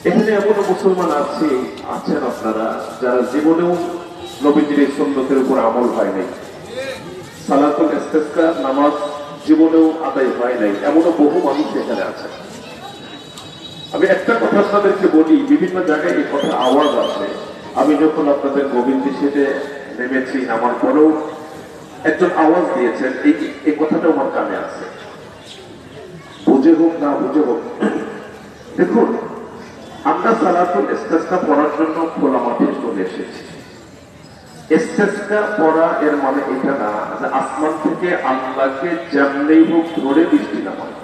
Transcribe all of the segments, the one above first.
এখানে এমন মুসলমান আছেন আপনারা যারা জীবনেও নবীজির এই সুন্নতের উপর আমল হয় নাই, সালাতুল ইস্তিসকা নামাজ জীবনেও আদায় হয় নাই, এমনও বহু মানুষ এখানে আছে। আমি একটা কথা আপনাদেরকে বলি, বিভিন্ন জায়গায় এই কথা আওয়াজ আছে। আমি যখন আপনাদের গোবিন্দ সেটে নেমেছি, নামার পরেও একজন আওয়াজ দিয়েছেন, এই কথাটা আমার কানে আছে, বুঝে হোক না বুঝে হোক। দেখুন, আমরা সালাতুল ইস্তিসকা পড়ার জন্য খোলা মাঠে চলে এসেছি। ইস্তিসকা পড়া এর মানে এটা না যে আসমান থেকে আল্লাহকে যেমনেই হোক ধরে বৃষ্টি নামায়,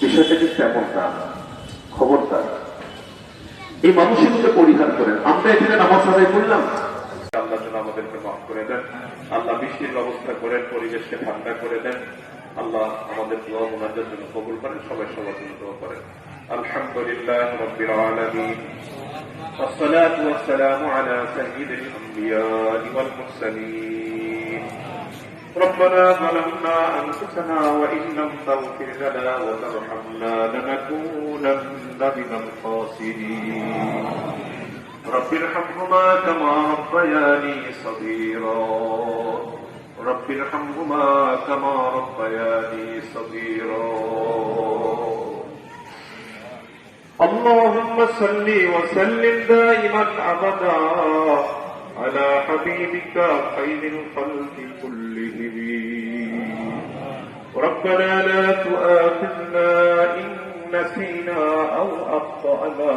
বিষয়টা কি তেমন না। খবরদার, এই মানসিকতা পরিহার করেন। আমরা এখানে নামাজ আদায় করলাম, আল্লাহ যেন আমাদেরকে মাফ করে দেন, আল্লাহ বৃষ্টির ব্যবস্থা করেন, পরিবেশকে ঠান্ডা করে দেন, আল্লাহ আমাদের দোয়া মুনাজাতের জন্য কবুল করেন, সবাই সবার জন্য দোয়া করেন। আলহামদুলিল্লাহ রাব্বিল আলামিন, والصلاة والسلام على سيد الأنبياء والمرسلين. ربنا ظلمنا أنفسنا وإن لم تغفر لنا وترحمنا لنكونن من الخاسرين. رب ارحمهما كما ربياني صغيرا، رب ارحمهما كما ربياني صغيرا. اللهم صل وسلم دائما أبدا على حبيبك خير الخلق كلهم. ربنا لا تؤاخذنا إن نسينا أو أخطأنا،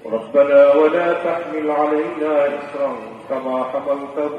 ربنا ولا تحمل علينا إصرا كما حملته